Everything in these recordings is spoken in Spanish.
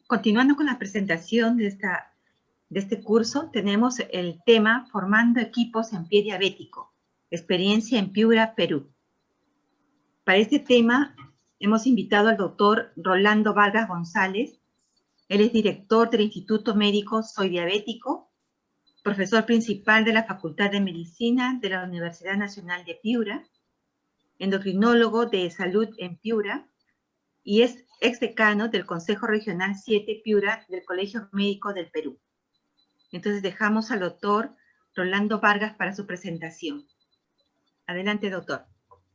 Continuando con la presentación de este curso, tenemos el tema Formando equipos en pie diabético, experiencia en Piura, Perú. Para este tema hemos invitado al doctor Rolando Vargas González. Él es director del Instituto Médico Soy Diabético, profesor principal de la Facultad de Medicina de la Universidad Nacional de Piura, endocrinólogo de salud en Piura, y es exdecano del Consejo Regional 7 Piura del Colegio Médico del Perú. Entonces dejamos al doctor Rolando Vargas para su presentación. Adelante, doctor.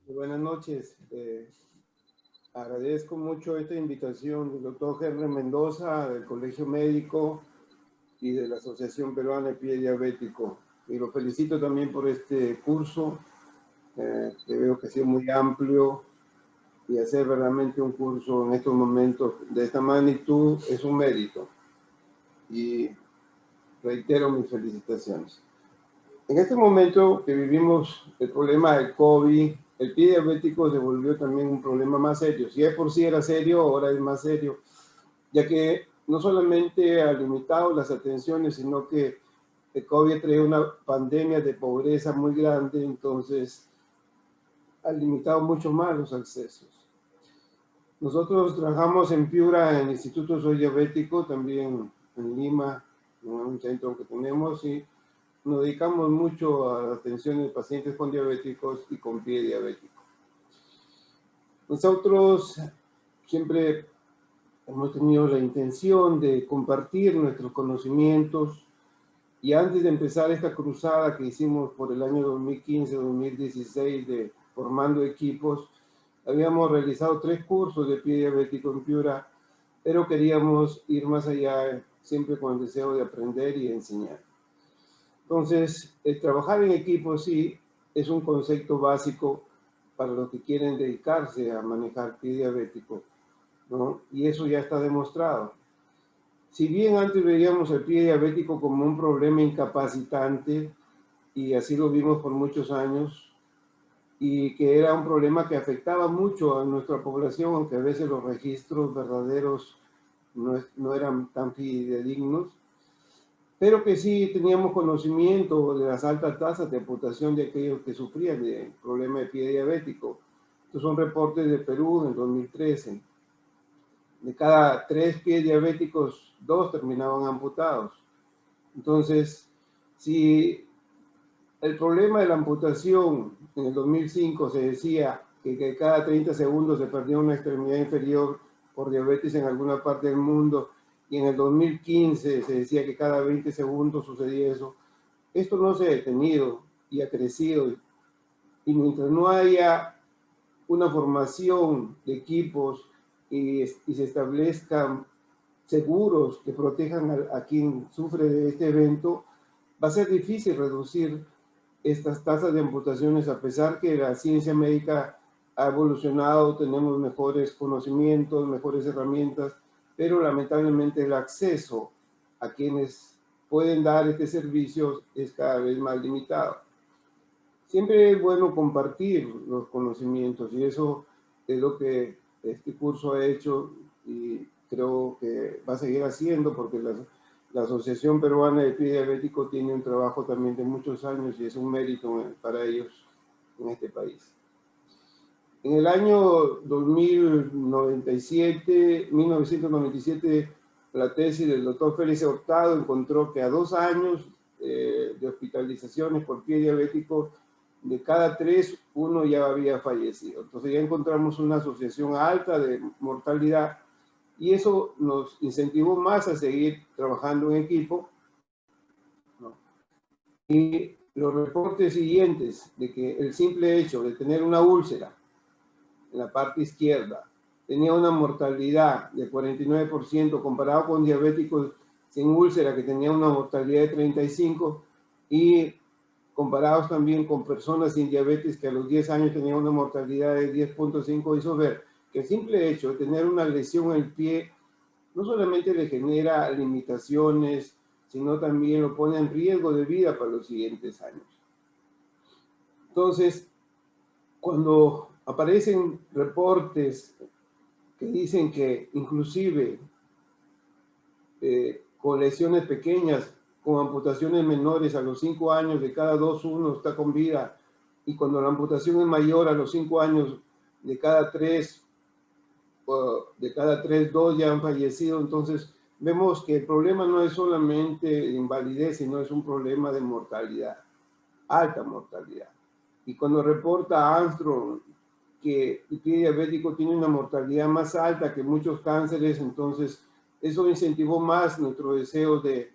Buenas noches. Agradezco mucho esta invitación del doctor Henry Mendoza, del Colegio Médico y de la Asociación Peruana de Pie Diabético. Y lo felicito también por este curso, que veo que ha sido muy amplio, y hacer realmente un curso en estos momentos de esta magnitud es un mérito. Y reitero mis felicitaciones. En este momento que vivimos el problema del COVID, el pie diabético se volvió también un problema más serio. Si de por sí era serio, ahora es más serio, ya que no solamente ha limitado las atenciones, sino que el COVID trae una pandemia de pobreza muy grande, entonces ha limitado mucho más los accesos. Nosotros trabajamos en Piura, en el Instituto Soy Diabético, también en Lima, en un centro que tenemos, y nos dedicamos mucho a la atención de pacientes con diabéticos y con pie diabético. Nosotros siempre hemos tenido la intención de compartir nuestros conocimientos, y antes de empezar esta cruzada que hicimos por el año 2015-2016 de formando equipos, habíamos realizado 3 cursos de pie diabético en Piura, pero queríamos ir más allá, siempre con el deseo de aprender y enseñar. Entonces, el trabajar en equipo sí es un concepto básico para los que quieren dedicarse a manejar pie diabético, ¿no? Y eso ya está demostrado. Si bien antes veíamos el pie diabético como un problema incapacitante, y así lo vimos por muchos años, y que era un problema que afectaba mucho a nuestra población, aunque a veces los registros verdaderos no eran tan fidedignos, pero que sí teníamos conocimiento de las altas tasas de amputación de aquellos que sufrían de problema de pie diabético. Estos son reportes de Perú en 2013. De cada 3 pies diabéticos, 2 terminaban amputados. Entonces, si el problema de la amputación en el 2005 se decía que cada 30 segundos se perdía una extremidad inferior por diabetes en alguna parte del mundo, y en el 2015 se decía que cada 20 segundos sucedía eso. Esto no se ha detenido y ha crecido, y mientras no haya una formación de equipos y se establezcan seguros que protejan a quien sufre de este evento, va a ser difícil reducir estas tasas de amputaciones, a pesar que la ciencia médica ha evolucionado, tenemos mejores conocimientos, mejores herramientas, pero lamentablemente el acceso a quienes pueden dar este servicio es cada vez más limitado. Siempre es bueno compartir los conocimientos, y eso es lo que este curso ha hecho, y creo que va a seguir haciendo, porque la Asociación Peruana de Pie Diabético tiene un trabajo también de muchos años, y es un mérito para ellos en este país. En el año 1997, la tesis del doctor Félix Hurtado encontró que a 2 años de hospitalizaciones por pie diabético, de cada 3, 1 ya había fallecido. Entonces ya encontramos una asociación alta de mortalidad, y eso nos incentivó más a seguir trabajando en equipo, ¿no? Y los reportes siguientes de que el simple hecho de tener una úlcera en la parte izquierda tenía una mortalidad de 49%, comparado con diabéticos sin úlcera que tenía una mortalidad de 35%, y comparados también con personas sin diabetes que a los 10 años tenían una mortalidad de 10.5, hizo ver que el simple hecho de tener una lesión en el pie no solamente le genera limitaciones, sino también lo pone en riesgo de vida para los siguientes años. Entonces, cuando aparecen reportes que dicen que inclusive con lesiones pequeñas, con amputaciones menores a los 5 años, de cada 2, 1 está con vida, y cuando la amputación es mayor a los 5 años, de cada 3, 2 ya han fallecido. Entonces vemos que el problema no es solamente invalidez, sino es un problema de mortalidad, alta mortalidad. Y cuando reporta Armstrong que el pie diabético tiene una mortalidad más alta que muchos cánceres, entonces eso incentivó más nuestro deseo de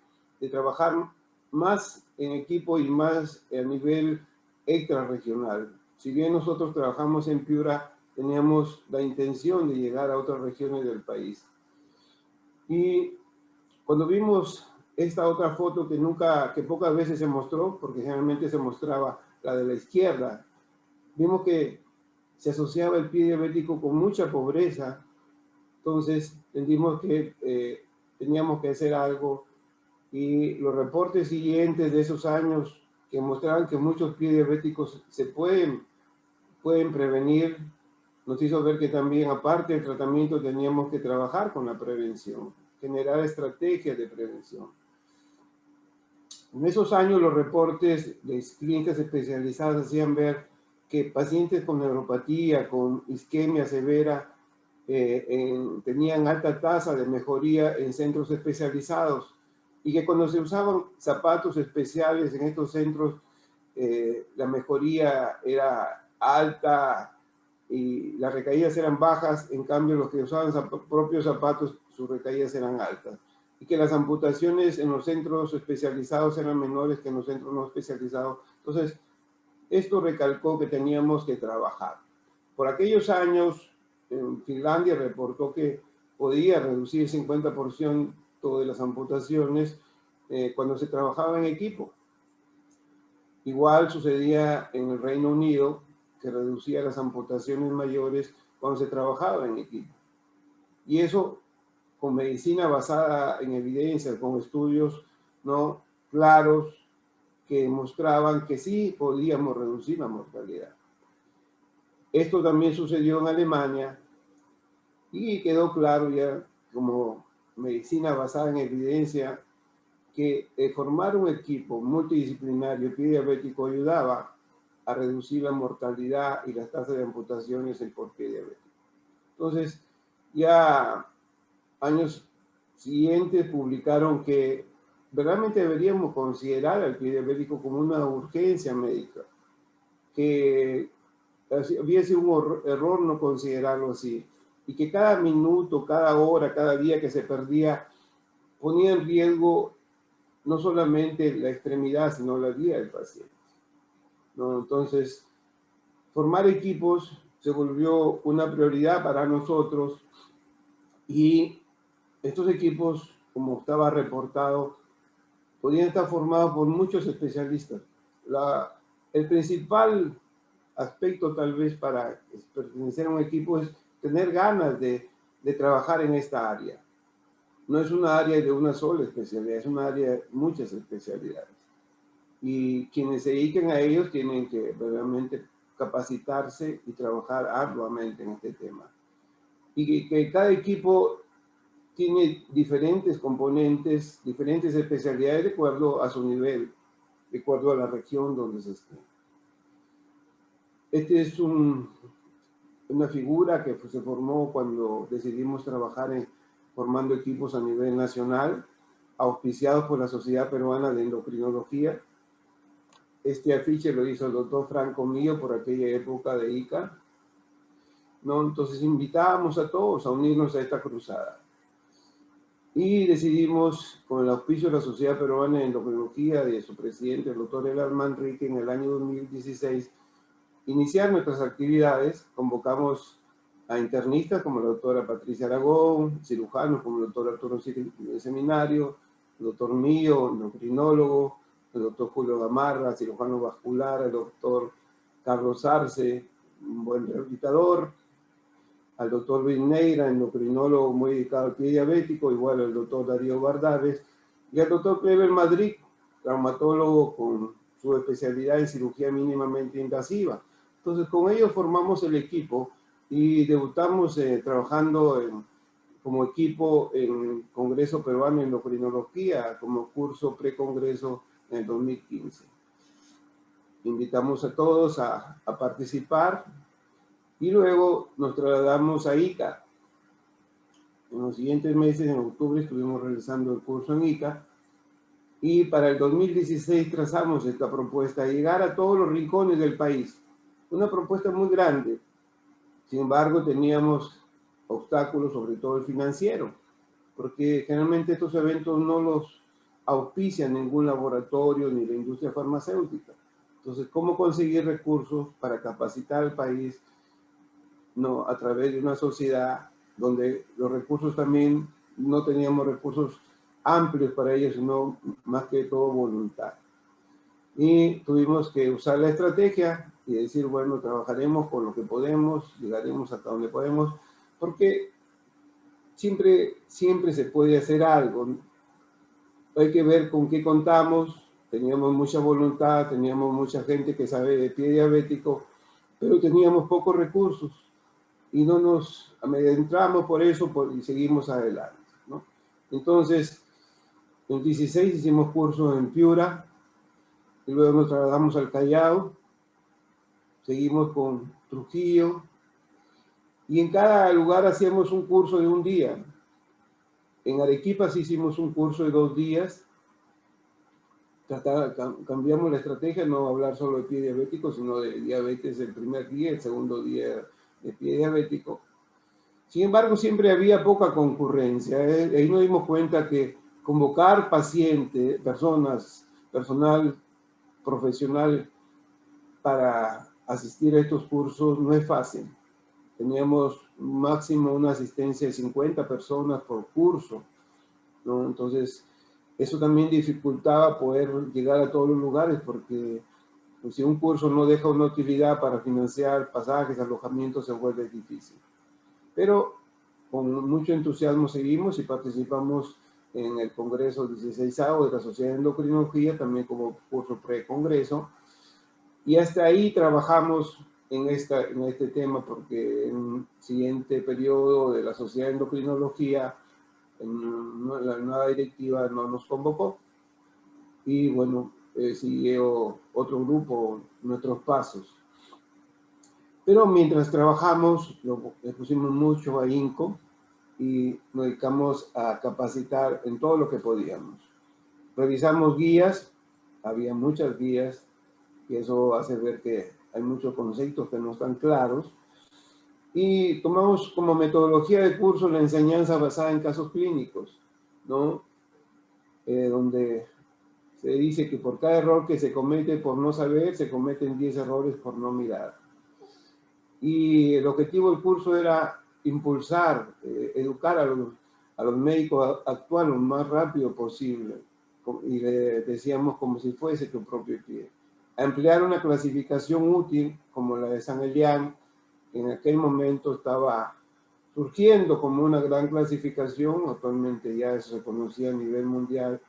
trabajar más en equipo y más a nivel extrarregional. Si bien nosotros trabajamos en Piura, teníamos la intención de llegar a otras regiones del país. Y cuando vimos esta otra foto que pocas veces se mostró, porque generalmente se mostraba la de la izquierda, vimos que se asociaba el pie diabético con mucha pobreza. Entonces entendimos que teníamos que hacer algo, y los reportes siguientes de esos años que mostraban que muchos pie diabéticos se pueden prevenir, nos hizo ver que también, aparte del tratamiento, teníamos que trabajar con la prevención, generar estrategias de prevención. En esos años los reportes de clínicas especializadas hacían ver que pacientes con neuropatía, con isquemia severa, tenían alta tasa de mejoría en centros especializados, y que cuando se usaban zapatos especiales en estos centros, la mejoría era alta y las recaídas eran bajas. En cambio, los que usaban propios zapatos, sus recaídas eran altas, y que las amputaciones en los centros especializados eran menores que en los centros no especializados. Entonces, esto recalcó que teníamos que trabajar. Por aquellos años, en Finlandia reportó que podía reducir el 50% de las amputaciones cuando se trabajaba en equipo. Igual sucedía en el Reino Unido, que reducía las amputaciones mayores cuando se trabajaba en equipo. Y eso con medicina basada en evidencia, con estudios ¿no? claros que mostraban que sí podíamos reducir la mortalidad. Esto también sucedió en Alemania, y quedó claro ya como medicina basada en evidencia que formar un equipo multidisciplinario pie diabético ayudaba a reducir la mortalidad y las tasas de amputaciones por pie diabético. Entonces, ya años siguientes publicaron que realmente deberíamos considerar al pie diabético como una urgencia médica, que había sido un error no considerarlo así, y que cada minuto, cada hora, cada día que se perdía ponía en riesgo no solamente la extremidad, sino la vida del paciente, ¿no? Entonces, formar equipos se volvió una prioridad para nosotros, y estos equipos, como estaba reportado, podían estar formados por muchos especialistas. El principal aspecto tal vez para pertenecer a un equipo es tener ganas de trabajar en esta área. No es una área de una sola especialidad, es una área de muchas especialidades. Y quienes se dediquen a ellos tienen que realmente capacitarse y trabajar arduamente en este tema. Y que cada equipo tiene diferentes componentes, diferentes especialidades de acuerdo a su nivel, de acuerdo a la región donde se esté. Este es una figura que se formó cuando decidimos trabajar formando equipos a nivel nacional, auspiciados por la Sociedad Peruana de Endocrinología. Este afiche lo hizo el doctor Franco Mío por aquella época de ICA, ¿no? Entonces invitábamos a todos a unirnos a esta cruzada. Y decidimos, con el auspicio de la Sociedad Peruana de Endocrinología, de su presidente, el doctor Elar Manrique, en el año 2016, iniciar nuestras actividades. Convocamos a internistas como la doctora Patricia Aragón, cirujanos como el doctor Arturo Seminario, el doctor Mío, endocrinólogo, el doctor Julio Gamarra, cirujano vascular, el doctor Carlos Arce, un buen rehabilitador, al doctor Luis Neira, endocrinólogo muy dedicado al pie diabético, igual al doctor Darío Bardaves, y al doctor Clever Madrid, traumatólogo con su especialidad en cirugía mínimamente invasiva. Entonces, con ellos formamos el equipo y debutamos trabajando como equipo en congresos Congreso Peruano de Endocrinología como curso precongreso en el 2015. Invitamos a todos a participar y luego nos trasladamos a Ica. En los siguientes meses, en octubre, estuvimos realizando el curso en Ica y para el 2016 trazamos esta propuesta, llegar a todos los rincones del país. Una propuesta muy grande. Sin embargo, teníamos obstáculos, sobre todo el financiero, porque generalmente estos eventos no los auspicia ningún laboratorio ni la industria farmacéutica. Entonces, ¿cómo conseguir recursos para capacitar al país, no, a través de una sociedad donde los recursos también no teníamos recursos amplios para ellos, sino más que todo voluntad? Y tuvimos que usar la estrategia y decir, bueno, trabajaremos con lo que podemos, llegaremos hasta donde podemos, porque siempre se puede hacer algo. Hay que ver con qué contamos. Teníamos mucha voluntad, teníamos mucha gente que sabe de pie diabético, pero teníamos pocos recursos y no nos amedrentamos por eso y seguimos adelante, ¿no? Entonces, en 2016 hicimos cursos en Piura y luego nos trasladamos al Callao, seguimos con Trujillo y en cada lugar hacíamos un curso de un día. En Arequipa sí hicimos un curso de 2 días. Cambiamos la estrategia, no hablar solo de pie diabético, sino de diabetes el primer día, el segundo día de pie diabético. Sin embargo, siempre había poca concurrencia. Ahí nos dimos cuenta que convocar pacientes, personal profesional para asistir a estos cursos no es fácil. Teníamos máximo una asistencia de 50 personas por curso, ¿no? Entonces, eso también dificultaba poder llegar a todos los lugares, porque pues, si un curso no deja una utilidad para financiar pasajes, alojamientos, se vuelve difícil. Pero con mucho entusiasmo seguimos y participamos en el Congreso 16º de la Sociedad de Endocrinología, también como curso pre-congreso. Y hasta ahí trabajamos en este tema, porque en el siguiente periodo de la Sociedad de Endocrinología, la nueva directiva no nos convocó y bueno, siguió otro grupo nuestros pasos. Pero mientras trabajamos, le pusimos mucho ahínco y nos dedicamos a capacitar en todo lo que podíamos. Revisamos guías, había muchas guías, y eso hace ver que hay muchos conceptos que no están claros. Y tomamos como metodología de curso la enseñanza basada en casos clínicos, ¿no? Donde se dice que por cada error que se comete por no saber, se cometen 10 errores por no mirar. Y el objetivo del curso era impulsar, educar a los médicos a actuar lo más rápido posible. Y le decíamos como si fuese tu propio pie. A emplear una clasificación útil como la de San Elián, que en aquel momento estaba surgiendo como una gran clasificación, actualmente ya se reconocía a nivel mundial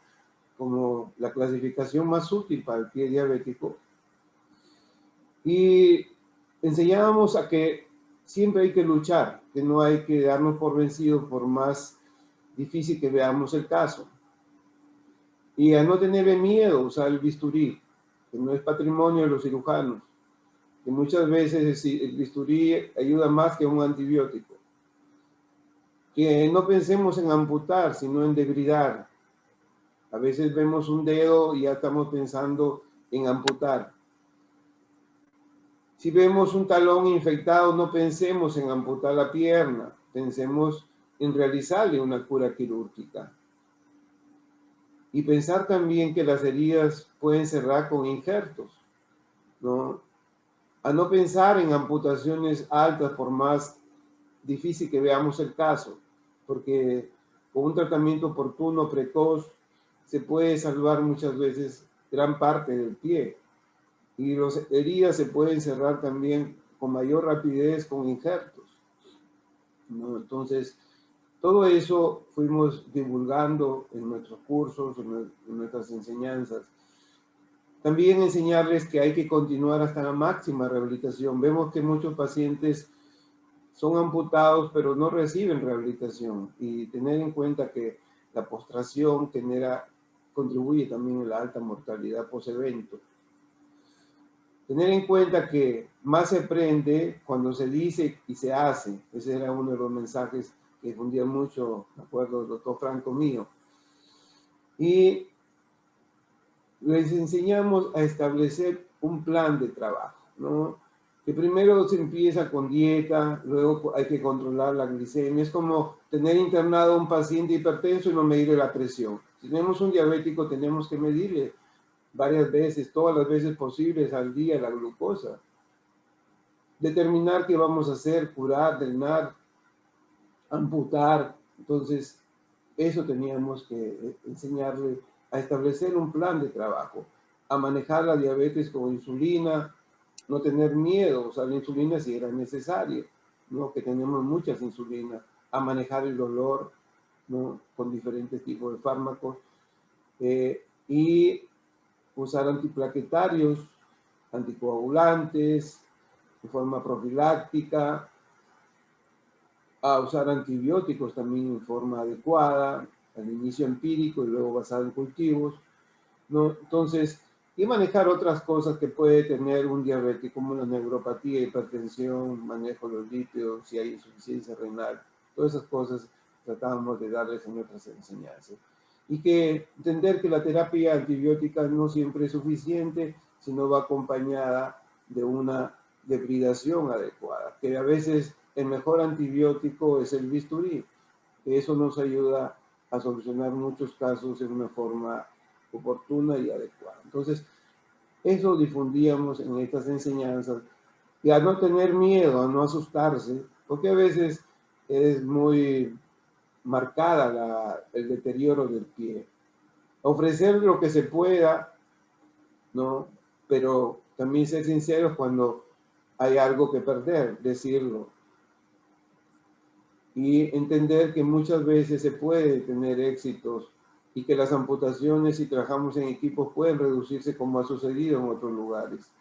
como la clasificación más útil para el pie diabético. Y enseñábamos a que siempre hay que luchar, que no hay que darnos por vencidos por más difícil que veamos el caso. Y a no tenerle miedo a usar el bisturí, que no es patrimonio de los cirujanos, que muchas veces el bisturí ayuda más que un antibiótico. Que no pensemos en amputar, sino en debridar. A veces vemos un dedo y ya estamos pensando en amputar. Si vemos un talón infectado, no pensemos en amputar la pierna, pensemos en realizarle una cura quirúrgica. Y pensar también que las heridas pueden cerrar con injertos, ¿no? A no pensar en amputaciones altas por más difícil que veamos el caso, porque con un tratamiento oportuno, precoz, se puede salvar muchas veces gran parte del pie. Y las heridas se pueden cerrar también con mayor rapidez con injertos, ¿no? Entonces, todo eso fuimos divulgando en nuestros cursos, en nuestras enseñanzas. También enseñarles que hay que continuar hasta la máxima rehabilitación. Vemos que muchos pacientes son amputados, pero no reciben rehabilitación. Y tener en cuenta que la postración contribuye también a la alta mortalidad post-evento. Tener en cuenta que más se aprende cuando se dice y se hace. Ese era uno de los mensajes que difundía mucho, me acuerdo, el doctor Franco mío. Y les enseñamos a establecer un plan de trabajo, ¿no? Que primero se empieza con dieta, luego hay que controlar la glicemia. Es como tener internado a un paciente hipertenso y no medirle la presión. Si tenemos un diabético, tenemos que medirle varias veces, todas las veces posibles al día, la glucosa. Determinar qué vamos a hacer, curar, drenar, amputar. Entonces, eso teníamos que enseñarle a establecer un plan de trabajo, a manejar la diabetes con insulina, no tener miedo a usar la insulina si era necesario, ¿no? Que tenemos muchas insulinas, a manejar el dolor, ¿no? Con diferentes tipos de fármacos, y usar antiplaquetarios, anticoagulantes, de forma profiláctica, a usar antibióticos también en forma adecuada, al inicio empírico y luego basado en cultivos, ¿no? Entonces, y manejar otras cosas que puede tener un diabético, como la neuropatía, hipertensión, manejo de los lípidos, si hay insuficiencia renal, todas esas cosas tratábamos de darles en nuestras enseñanzas. Y que entender que la terapia antibiótica no siempre es suficiente, sino va acompañada de una debridación adecuada, que a veces el mejor antibiótico es el bisturí. Eso nos ayuda a solucionar muchos casos en una forma oportuna y adecuada. Entonces, eso difundíamos en estas enseñanzas, y a no tener miedo, a no asustarse, porque a veces es muy marcada el deterioro del pie. Ofrecer lo que se pueda, ¿no? Pero también ser sinceros cuando hay algo que perder, decirlo. Y entender que muchas veces se puede tener éxitos y que las amputaciones, si trabajamos en equipos, pueden reducirse como ha sucedido en otros lugares.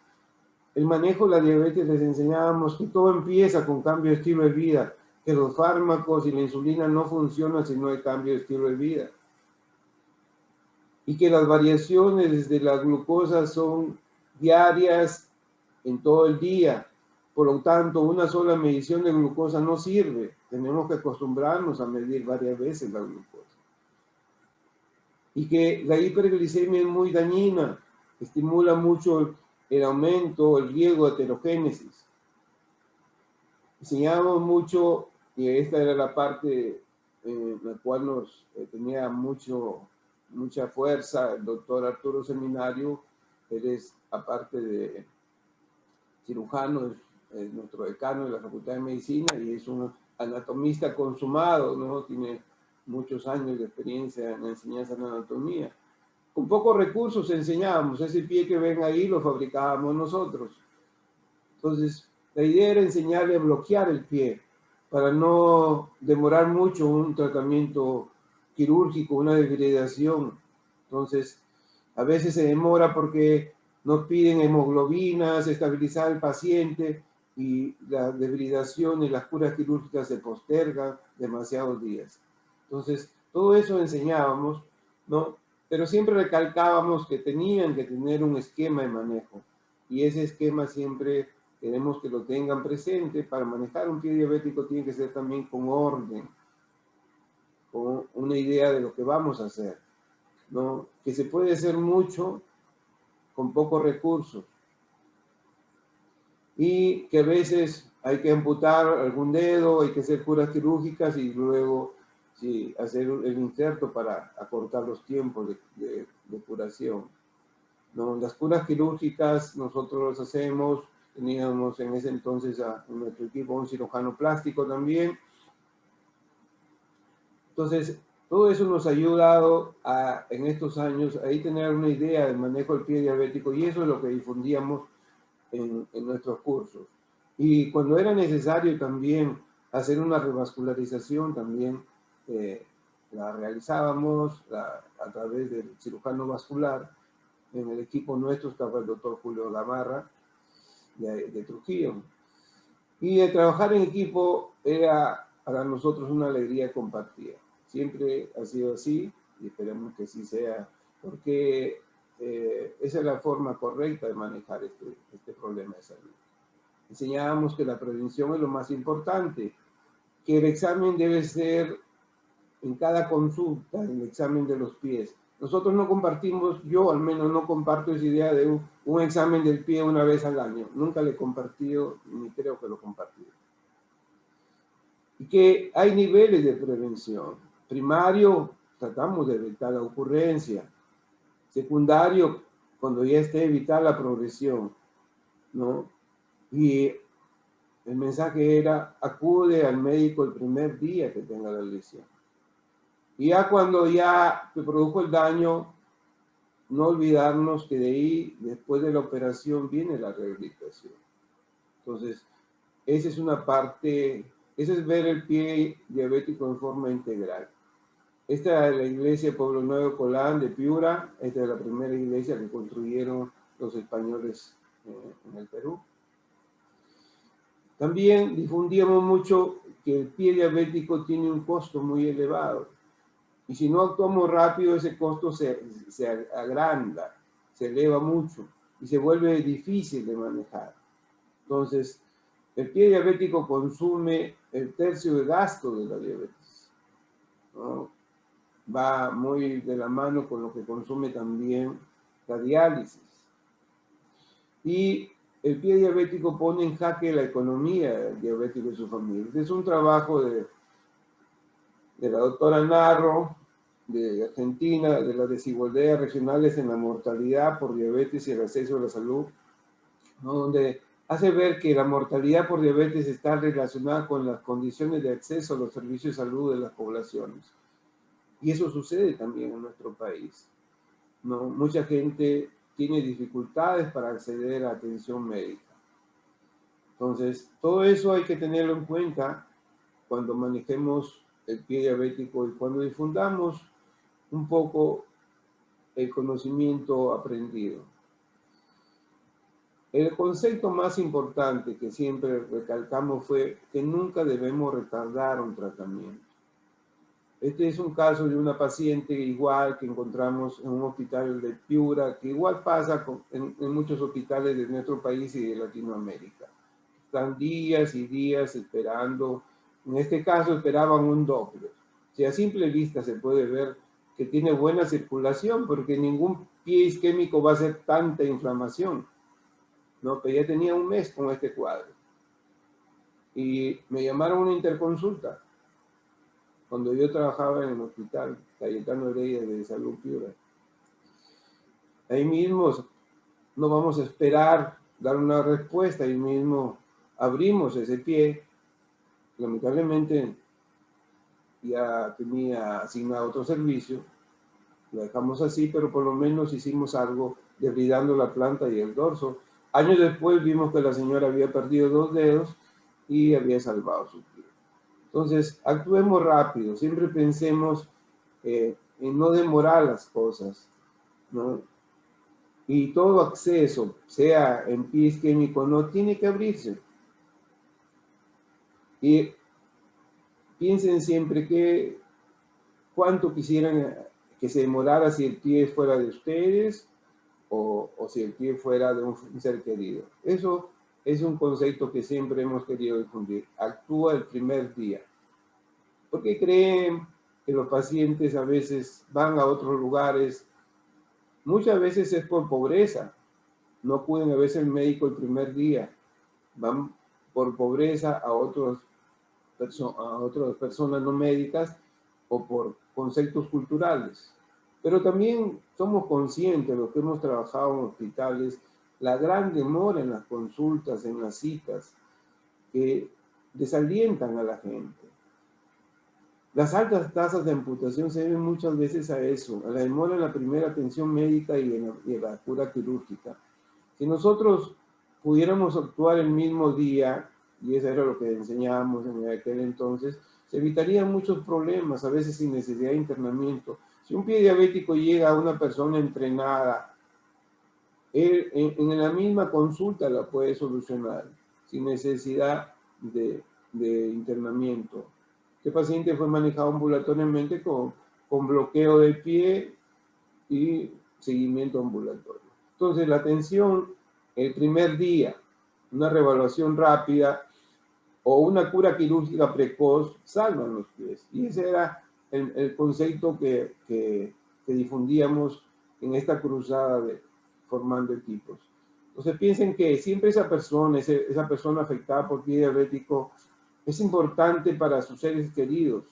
El manejo de la diabetes les enseñábamos que todo empieza con cambio de estilo de vida, que los fármacos y la insulina no funcionan si no hay cambio de estilo de vida. Y que las variaciones de la glucosa son diarias en todo el día. Por lo tanto, una sola medición de glucosa no sirve. Tenemos que acostumbrarnos a medir varias veces la glucosa. Y que la hiperglicemia es muy dañina, estimula mucho el aumento, el riesgo de aterogénesis. Enseñamos mucho, y esta era la parte en la cual nos tenía mucha fuerza el doctor Arturo Seminario. Él es, aparte de cirujano, es nuestro decano de la Facultad de Medicina y es un anatomista consumado, ¿no? Tiene muchos años de experiencia en la enseñanza de anatomía. Con pocos recursos enseñábamos, ese pie que ven ahí lo fabricábamos nosotros. Entonces, la idea era enseñarle a bloquear el pie para no demorar mucho un tratamiento quirúrgico, una debridación. Entonces, a veces se demora porque nos piden hemoglobinas, estabilizar al paciente y la debridación y las curas quirúrgicas se postergan demasiados días. Entonces, todo eso enseñábamos, ¿no? Pero siempre recalcábamos que tenían que tener un esquema de manejo y ese esquema siempre queremos que lo tengan presente. Para manejar un pie diabético tiene que ser también con orden, con una idea de lo que vamos a hacer, ¿no? Que se puede hacer mucho con pocos recursos y que a veces hay que amputar algún dedo, hay que hacer curas quirúrgicas y luego sí, hacer el injerto para acortar los tiempos de curación, ¿no? Las curas quirúrgicas nosotros las hacemos, teníamos en ese entonces en nuestro equipo un cirujano plástico también. Entonces, todo eso nos ha ayudado en estos años a tener una idea del manejo del pie diabético y eso es lo que difundíamos en nuestros cursos. Y cuando era necesario también hacer una revascularización, también la realizábamos a través del cirujano vascular. En el equipo nuestro estaba el doctor Julio Gamarra de Trujillo. Y de trabajar en equipo era para nosotros una alegría compartida. Siempre ha sido así y esperemos que así sea, porque esa es la forma correcta de manejar este problema de salud. Enseñábamos que la prevención es lo más importante, que el examen debe ser en cada consulta, el examen de los pies. Nosotros no compartimos, yo al menos no comparto esa idea de un examen del pie una vez al año. Nunca le he compartido, ni creo que lo compartiré. Y que hay niveles de prevención. Primario, tratamos de evitar la ocurrencia. Secundario, cuando ya esté evitar la progresión, ¿no? Y el mensaje era, acude al médico el primer día que tenga la lesión. Y ya cuando ya se produjo el daño, no olvidarnos que de ahí, después de la operación, viene la rehabilitación. Entonces, esa es una parte, ese es ver el pie diabético en forma integral. Esta es la iglesia Pueblo Nuevo Colán de Piura. Esta es la primera iglesia que construyeron los españoles en el Perú. También difundíamos mucho que el pie diabético tiene un costo muy elevado. Y si no actuamos rápido, ese costo se agranda, se eleva mucho y se vuelve difícil de manejar. Entonces, el pie diabético consume el tercio de gasto de la diabetes, ¿no? Va muy de la mano con lo que consume también la diálisis. Y el pie diabético pone en jaque la economía diabética de su familia. Este es un trabajo de la doctora Narro, de Argentina, de las desigualdades regionales en la mortalidad por diabetes y el acceso a la salud, ¿no? Donde hace ver que la mortalidad por diabetes está relacionada con las condiciones de acceso a los servicios de salud de las poblaciones. Y eso sucede también en nuestro país, ¿no? Mucha gente tiene dificultades para acceder a atención médica. Entonces, todo eso hay que tenerlo en cuenta cuando manejemos el pie diabético y cuando difundamos un poco el conocimiento aprendido. El concepto más importante que siempre recalcamos fue que nunca debemos retardar un tratamiento. Este es un caso de una paciente igual que encontramos en un hospital de Piura, que igual pasa en muchos hospitales de nuestro país y de Latinoamérica. Están días y días esperando. En este caso esperaban un Doppler. Si a simple vista se puede ver que tiene buena circulación, porque ningún pie isquémico va a hacer tanta inflamación, ¿no? Pero ya tenía un mes con este cuadro. Y me llamaron a una interconsulta cuando yo trabajaba en el hospital Cayetano Heredia de Salud Piura. Ahí mismo no vamos a esperar dar una respuesta, ahí mismo abrimos ese pie. Lamentablemente ya tenía asignado otro servicio, lo dejamos así, pero por lo menos hicimos algo debridando la planta y el dorso. Años después vimos que la señora había perdido 2 dedos y había salvado su pie. Entonces, actuemos rápido, siempre pensemos en no demorar las cosas, ¿no? Y todo acceso, sea en pie isquémico o no, tiene que abrirse. Y piensen siempre que cuánto quisieran que se demorara si el pie fuera de ustedes o si el pie fuera de un ser querido. Eso es un concepto que siempre hemos querido difundir. Actúa el primer día. Porque creen que los pacientes a veces van a otros lugares. Muchas veces es por pobreza. No acuden a veces al médico el primer día. Van por pobreza a otras personas no médicas o por conceptos culturales. Pero también somos conscientes, los que hemos trabajado en hospitales, la gran demora en las consultas, en las citas, que desalientan a la gente. Las altas tasas de amputación se deben muchas veces a eso, a la demora en la primera atención médica y en la cura quirúrgica. Si nosotros pudiéramos actuar el mismo día, y eso era lo que enseñábamos en aquel entonces, se evitarían muchos problemas, a veces sin necesidad de internamiento. Si un pie diabético llega a una persona entrenada, él en la misma consulta la puede solucionar, sin necesidad de internamiento. Este paciente fue manejado ambulatoriamente con bloqueo del pie y seguimiento ambulatorio. Entonces, la atención el primer día, una reevaluación rápida o una cura quirúrgica precoz salvan los pies. Y ese era el concepto que difundíamos en esta cruzada de formando equipos. Entonces piensen que siempre esa persona afectada por pie diabético es importante para sus seres queridos.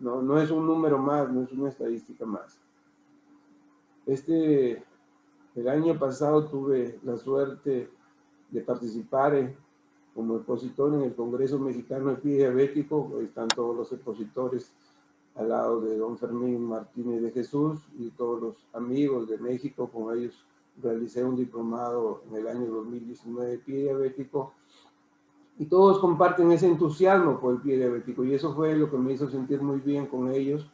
No es un número más, no es una estadística más. El año pasado tuve la suerte de participar como expositor en el Congreso Mexicano de Pie Diabético. Ahí están todos los expositores al lado de don Fermín Martínez de Jesús y todos los amigos de México. Con ellos realicé un diplomado en el año 2019 de pie diabético. Y todos comparten ese entusiasmo por el pie diabético. Y eso fue lo que me hizo sentir muy bien con ellos.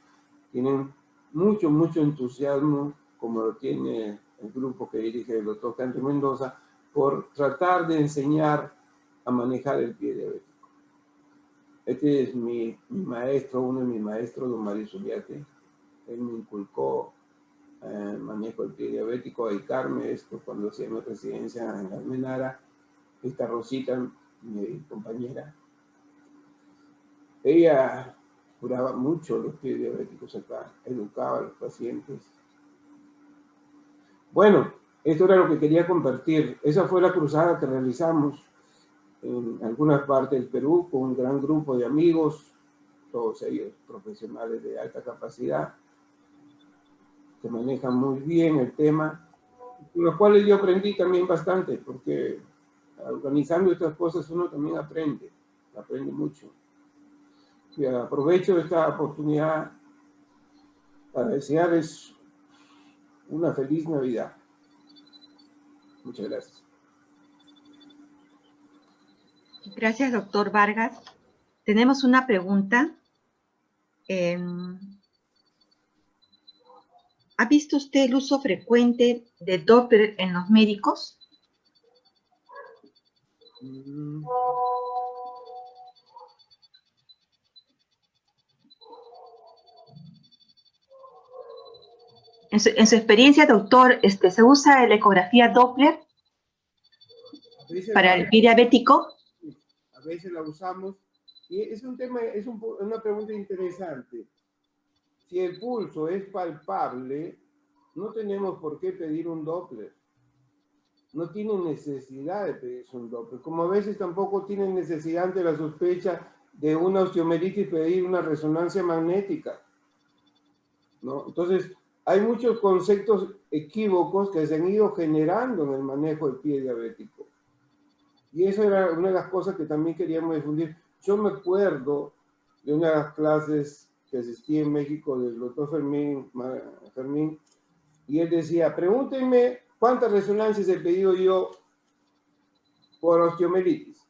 Tienen mucho entusiasmo, como lo tiene el grupo que dirige el doctor Cante Mendoza, por tratar de enseñar a manejar el pie diabético. Este es mi maestro, uno de mis maestros, don Mario Zuliate. Él me inculcó manejo del pie diabético, a dedicarme a esto cuando hacía mi residencia en Almenara. Esta Rosita, mi compañera, ella curaba mucho los pies diabéticos acá, educaba a los pacientes. Bueno, esto era lo que quería compartir. Esa fue la cruzada que realizamos en algunas partes del Perú con un gran grupo de amigos, todos ellos profesionales de alta capacidad, que manejan muy bien el tema, con los cuales yo aprendí también bastante, porque organizando estas cosas uno también aprende mucho. Y aprovecho esta oportunidad para desearles una feliz Navidad. Muchas gracias. Gracias, doctor Vargas. Tenemos una pregunta. ¿Ha visto usted el uso frecuente de Doppler en los médicos? En su experiencia, doctor, ¿se usa la ecografía Doppler para el pie diabético? A veces la usamos. Y es un tema, una pregunta interesante. Si el pulso es palpable, no tenemos por qué pedir un Doppler. No tienen necesidad de pedirse un Doppler. Como a veces tampoco tienen necesidad ante la sospecha de una osteomelitis pedir una resonancia magnética, ¿no? Entonces, hay muchos conceptos equívocos que se han ido generando en el manejo del pie diabético. Y eso era una de las cosas que también queríamos difundir. Yo me acuerdo de una de las clases que asistí en México del doctor Fermín, y él decía, pregúntenme cuántas resonancias he pedido yo por osteomelitis.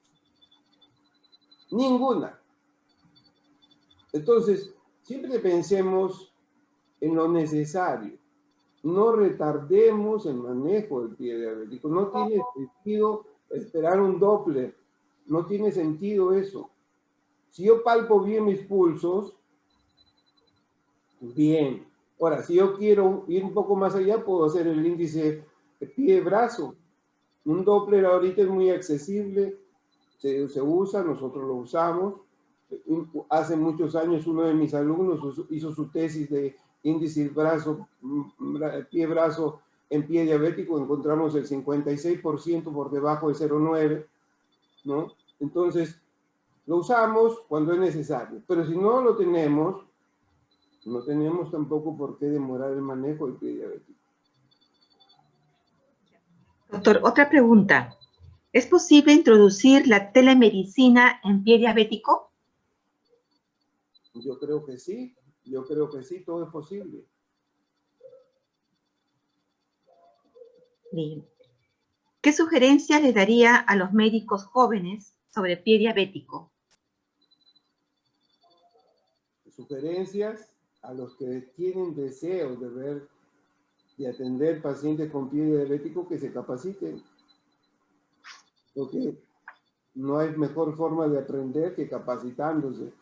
Ninguna. Entonces, siempre pensemos en lo necesario. No retardemos el manejo del pie diabético. No tiene sentido esperar un Doppler. No tiene sentido eso. Si yo palpo bien mis pulsos, bien. Ahora, si yo quiero ir un poco más allá, puedo hacer el índice de pie-brazo. Un Doppler ahorita es muy accesible, se usa, nosotros lo usamos. Hace muchos años uno de mis alumnos hizo su tesis de índice pie-brazo en pie diabético, encontramos el 56% por debajo de 0,9, ¿no? Entonces, lo usamos cuando es necesario, pero si no lo tenemos, no tenemos tampoco por qué demorar el manejo del pie diabético. Doctor, otra pregunta. ¿Es posible introducir la telemedicina en pie diabético? Yo creo que sí, todo es posible. Bien. ¿Qué sugerencias le daría a los médicos jóvenes sobre pie diabético? Sugerencias a los que tienen deseo de atender pacientes con pie diabético, que se capaciten. Porque no hay mejor forma de aprender que capacitándose.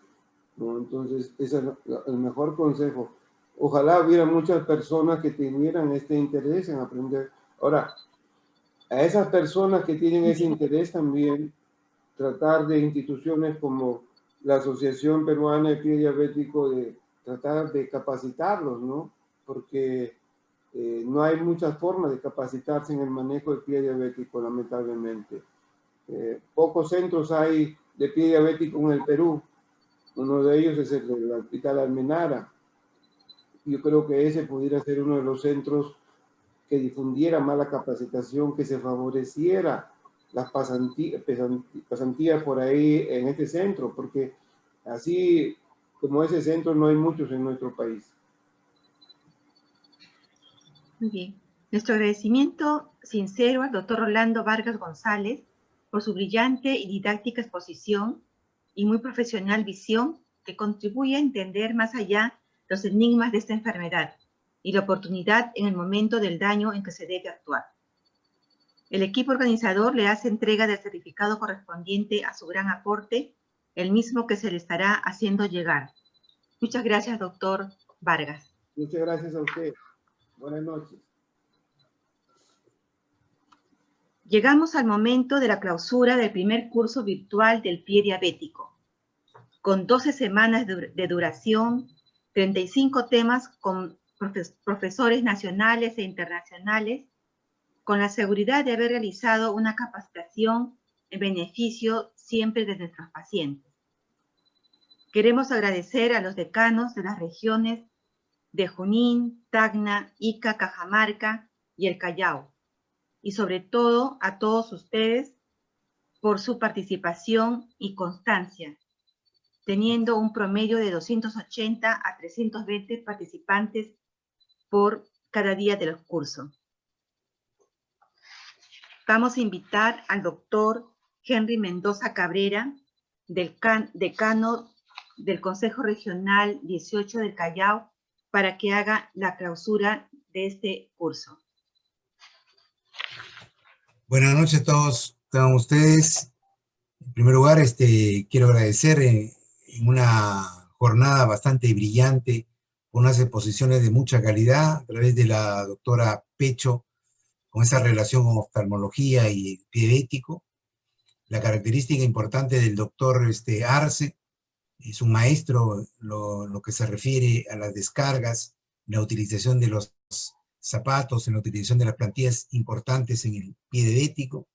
¿no? Entonces, ese es el mejor consejo. Ojalá hubiera muchas personas que tuvieran este interés en aprender. Ahora, a esas personas que tienen ese interés también, tratar de instituciones como la Asociación Peruana de Pie Diabético, de tratar de capacitarlos, ¿no? Porque no hay muchas formas de capacitarse en el manejo del pie diabético, lamentablemente. Pocos centros hay de pie diabético en el Perú. Uno de ellos es el del Hospital Almenara. Yo creo que ese pudiera ser uno de los centros que difundiera más la capacitación, que se favoreciera las pasantías por ahí en este centro, porque así como ese centro no hay muchos en nuestro país. Muy bien. Nuestro agradecimiento sincero al doctor Rolando Vargas González por su brillante y didáctica exposición y muy profesional visión que contribuye a entender más allá los enigmas de esta enfermedad y la oportunidad en el momento del daño en que se debe actuar. El equipo organizador le hace entrega del certificado correspondiente a su gran aporte, el mismo que se le estará haciendo llegar. Muchas gracias, doctor Vargas. Muchas gracias a usted. Buenas noches. Llegamos al momento de la clausura del primer curso virtual del pie diabético. Con 12 semanas de duración, 35 temas con profesores nacionales e internacionales, con la seguridad de haber realizado una capacitación en beneficio siempre de nuestros pacientes. Queremos agradecer a los decanos de las regiones de Junín, Tacna, Ica, Cajamarca y el Callao, y sobre todo a todos ustedes por su participación y constancia, teniendo un promedio de 280 a 320 participantes por cada día del curso. Vamos a invitar al doctor Henry Mendoza Cabrera, decano del Consejo Regional 18 del Callao, para que haga la clausura de este curso. Buenas noches a todos ustedes. En primer lugar, quiero agradecer en una jornada bastante brillante, con unas exposiciones de mucha calidad, a través de la doctora Pecho, con esa relación con oftalmología y pie diabético. La característica importante del doctor Arce, es un maestro lo que se refiere a las descargas, la utilización de los zapatos, en la utilización de las plantillas importantes en el pie diabético,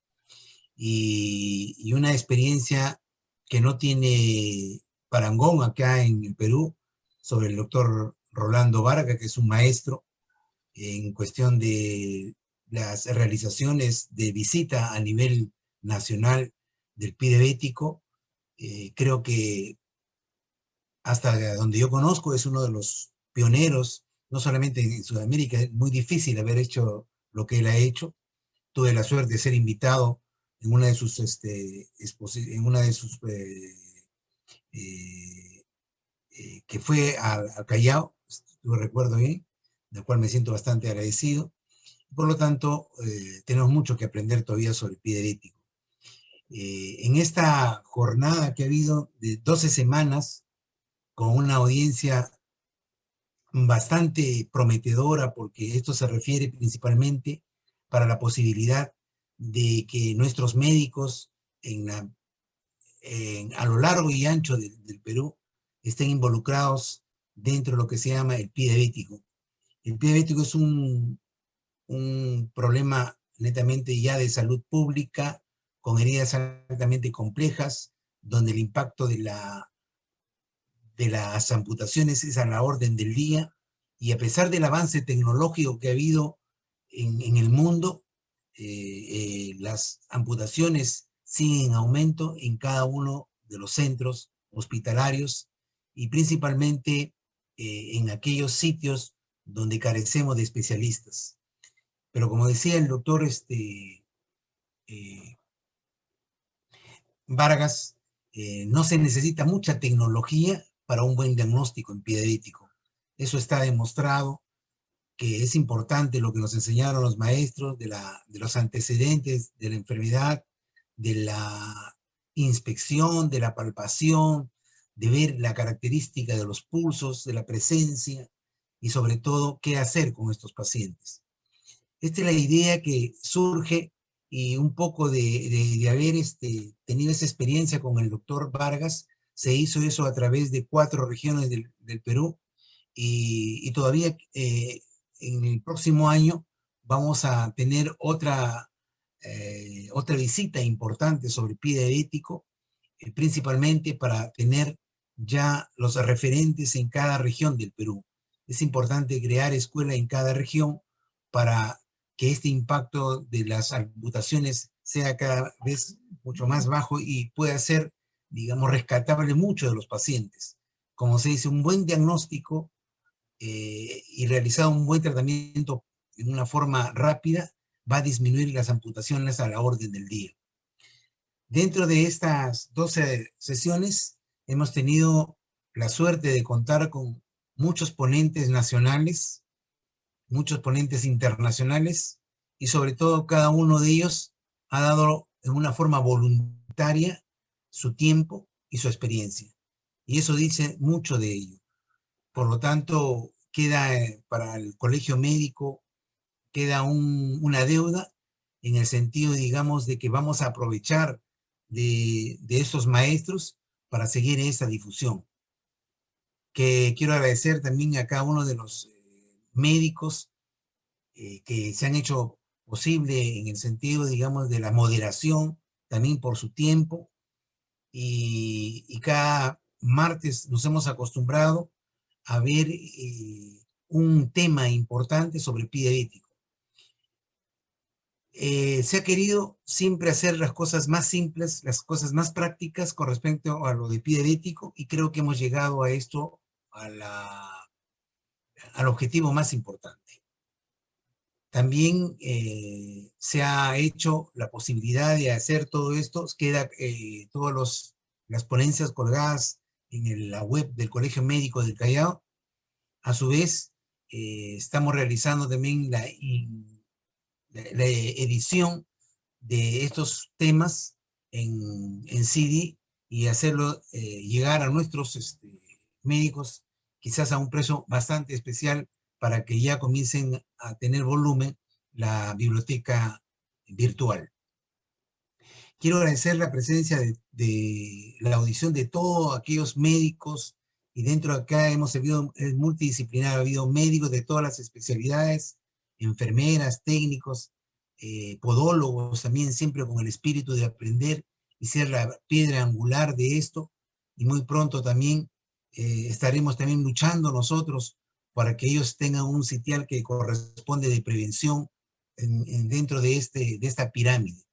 y una experiencia que no tiene parangón acá en el Perú, sobre el doctor Rolando Vargas, que es un maestro en cuestión de las realizaciones de visita a nivel nacional del pie diabético. Creo que hasta donde yo conozco es uno de los pioneros, no solamente en Sudamérica. Es muy difícil haber hecho lo que él ha hecho. Tuve la suerte de ser invitado en una de sus, que fue al Callao, yo recuerdo bien, del cual me siento bastante agradecido. Por lo tanto, tenemos mucho que aprender todavía sobre el pie diabético. En esta jornada que ha habido de 12 semanas, con una audiencia bastante prometedora, porque esto se refiere principalmente para la posibilidad de que nuestros médicos a lo largo y ancho del Perú estén involucrados dentro de lo que se llama el pie diabético. El pie diabético es un problema netamente ya de salud pública, con heridas altamente complejas, donde el impacto de las amputaciones es a la orden del día, y a pesar del avance tecnológico que ha habido en el mundo, las amputaciones siguen en aumento en cada uno de los centros hospitalarios, y principalmente en aquellos sitios donde carecemos de especialistas. Pero como decía el doctor Vargas, no se necesita mucha tecnología para un buen diagnóstico en pie diabético. Eso está demostrado, que es importante lo que nos enseñaron los maestros de los antecedentes de la enfermedad, de la inspección, de la palpación, de ver la característica de los pulsos, de la presencia y sobre todo qué hacer con estos pacientes. Esta es la idea que surge y un poco de haber tenido esa experiencia con el doctor Vargas. Se hizo eso a través de 4 regiones del Perú y todavía en el próximo año vamos a tener otra visita importante sobre pie diabético, principalmente para tener ya los referentes en cada región del Perú. Es importante crear escuela en cada región para que este impacto de las amputaciones sea cada vez mucho más bajo y pueda ser, digamos, rescatable mucho de los pacientes. Como se dice, un buen diagnóstico y realizado un buen tratamiento en una forma rápida va a disminuir las amputaciones a la orden del día. Dentro de estas 12 sesiones hemos tenido la suerte de contar con muchos ponentes nacionales, muchos ponentes internacionales y sobre todo cada uno de ellos ha dado en una forma voluntaria su tiempo y su experiencia. Y eso dice mucho de ello. Por lo tanto, queda para el colegio médico, queda una deuda en el sentido, digamos, de que vamos a aprovechar de estos maestros para seguir esa difusión. Que quiero agradecer también a cada uno de los médicos que se han hecho posible en el sentido, digamos, de la moderación, también por su tiempo, y cada martes nos hemos acostumbrado a ver un tema importante sobre pie diabético. Se ha querido siempre hacer las cosas más simples, las cosas más prácticas con respecto a lo de pie diabético, y creo que hemos llegado a esto, al objetivo más importante. También se ha hecho la posibilidad de hacer todo esto, queda todas las ponencias colgadas en la web del Colegio Médico del Callao. A su vez, estamos realizando también la edición de estos temas en CD y hacerlo llegar a nuestros médicos quizás a un precio bastante especial para que ya comiencen a tener volumen la biblioteca virtual. Quiero agradecer la presencia de la audición de todos aquellos médicos, y dentro de acá hemos servido, es multidisciplinar, ha habido médicos de todas las especialidades, enfermeras, técnicos, podólogos también, siempre con el espíritu de aprender y ser la piedra angular de esto, y muy pronto también estaremos también luchando nosotros para que ellos tengan un sitial que corresponde de prevención dentro de esta pirámide.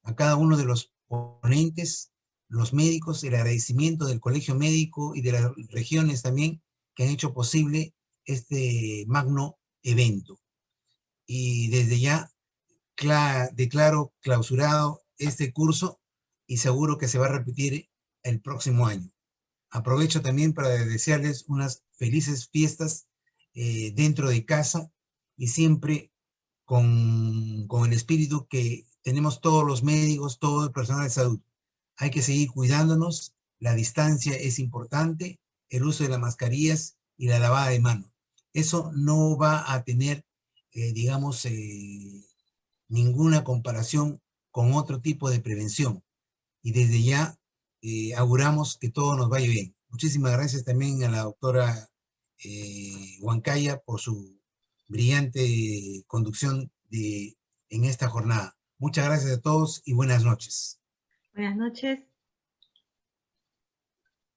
A cada uno de los ponentes, los médicos, el agradecimiento del Colegio Médico y de las regiones también que han hecho posible este magno evento. Y desde ya declaro clausurado este curso y seguro que se va a repetir el próximo año. Aprovecho también para desearles unas felices fiestas dentro de casa y siempre con el espíritu que tenemos todos los médicos, todo el personal de salud. Hay que seguir cuidándonos, la distancia es importante, el uso de las mascarillas y la lavada de manos. Eso no va a tener, digamos, ninguna comparación con otro tipo de prevención. Y desde ya auguramos que todo nos vaya bien. Muchísimas gracias también a la doctora Huancaya por su brillante conducción en esta jornada. Muchas gracias a todos y buenas noches. Buenas noches.